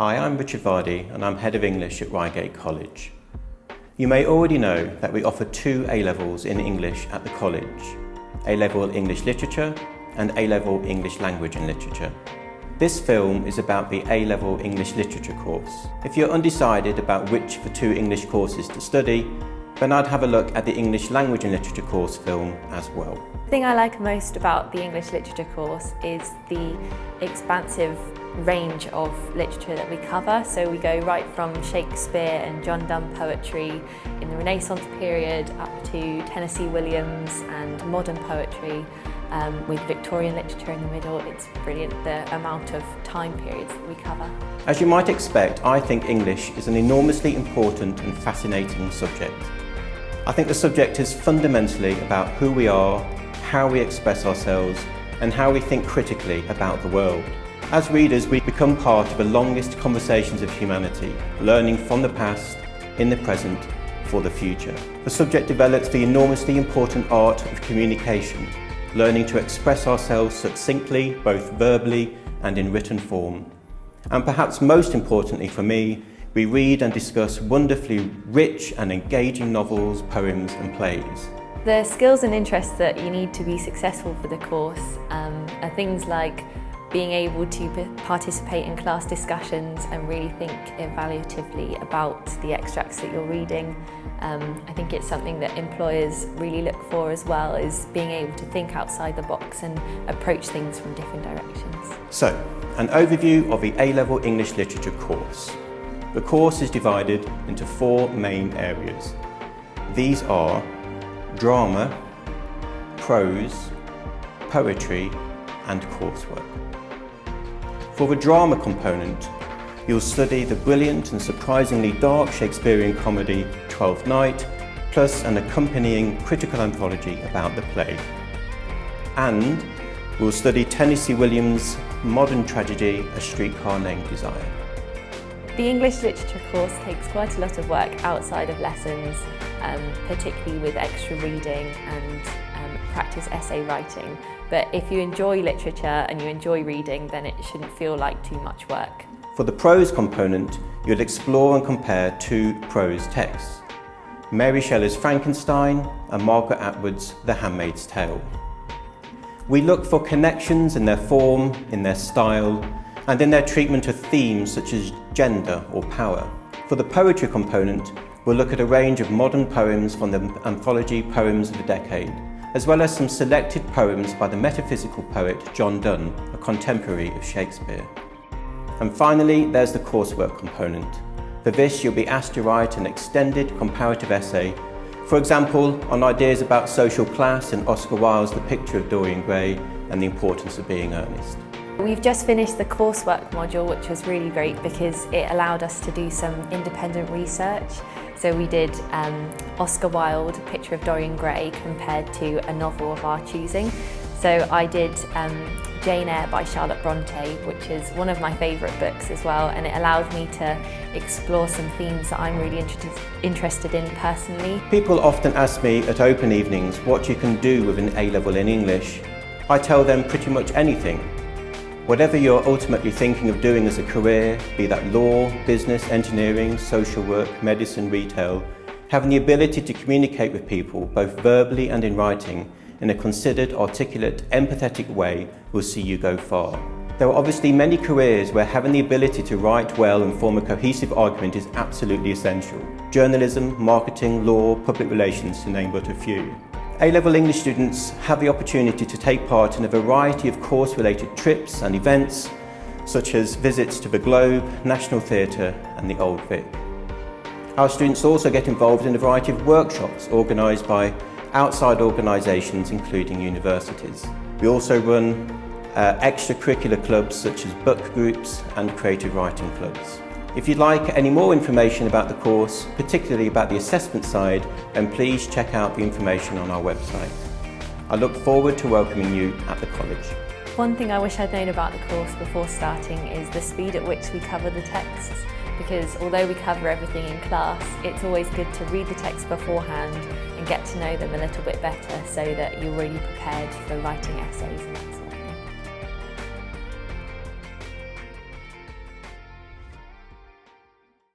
Hi, I'm Richard Vardy and I'm Head of English at Reigate College. You may already know that we offer two A-levels in English at the college, A-level English Literature and A-level English Language and Literature. This film is about the A-level English Literature course. If you're undecided about which of the two English courses to study, then I'd have a look at the English Language and Literature course film as well. The thing I like most about the English Literature course is the expansive range of literature that we cover. So we go right from Shakespeare and John Donne poetry in the Renaissance period up to Tennessee Williams and modern poetry with Victorian literature in the middle. It's brilliant the amount of time periods that we cover. As you might expect, I think English is an enormously important and fascinating subject. I think the subject is fundamentally about who we are, how we express ourselves, and how we think critically about the world. As readers, we become part of the longest conversations of humanity, learning from the past, in the present, for the future. The subject develops the enormously important art of communication, learning to express ourselves succinctly, both verbally and in written form. And perhaps most importantly for me, we read and discuss wonderfully rich and engaging novels, poems and plays. The skills and interests that you need to be successful for the course are things like being able to participate in class discussions and really think evaluatively about the extracts that you're reading. I think it's something that employers really look for as well, is being able to think outside the box and approach things from different directions. So, an overview of the A-level English Literature course. The course is divided into four main areas. These are drama, prose, poetry and coursework. For the drama component, you'll study the brilliant and surprisingly dark Shakespearean comedy Twelfth Night, plus an accompanying critical anthology about the play. And we'll study Tennessee Williams' modern tragedy A Streetcar Named Desire. The English Literature course takes quite a lot of work outside of lessons, particularly with extra reading and practice essay writing. But if you enjoy literature and you enjoy reading, then it shouldn't feel like too much work. For the prose component, you'll explore and compare two prose texts, Mary Shelley's Frankenstein and Margaret Atwood's The Handmaid's Tale. We look for connections in their form, in their style, and in their treatment of themes such as gender or power. For the poetry component, we'll look at a range of modern poems from the anthology Poems of the Decade, as well as some selected poems by the metaphysical poet John Donne, a contemporary of Shakespeare. And finally, there's the coursework component. For this, you'll be asked to write an extended comparative essay, for example, on ideas about social class and Oscar Wilde's The Picture of Dorian Gray and the importance of being earnest. We've just finished the coursework module, which was really great because it allowed us to do some independent research. So we did Oscar Wilde, Picture of Dorian Gray, compared to a novel of our choosing. So I did Jane Eyre by Charlotte Bronte, which is one of my favourite books as well, and it allowed me to explore some themes that I'm really interested in personally. People often ask me at open evenings what you can do with an A-level in English. I tell them pretty much anything. Whatever you're ultimately thinking of doing as a career, be that law, business, engineering, social work, medicine, retail, having the ability to communicate with people, both verbally and in writing, in a considered, articulate, empathetic way will see you go far. There are obviously many careers where having the ability to write well and form a cohesive argument is absolutely essential. Journalism, marketing, law, public relations, to name but a few. A-level English students have the opportunity to take part in a variety of course-related trips and events, such as visits to the Globe, National Theatre and the Old Vic. Our students also get involved in a variety of workshops organised by outside organisations, including universities. We also run extracurricular clubs such as book groups and creative writing clubs. If you'd like any more information about the course, particularly about the assessment side, then please check out the information on our website. I look forward to welcoming you at the college. One thing I wish I'd known about the course before starting is the speed at which we cover the texts, because although we cover everything in class, it's always good to read the text beforehand and get to know them a little bit better so that you're really prepared for writing essays and that sort of thing.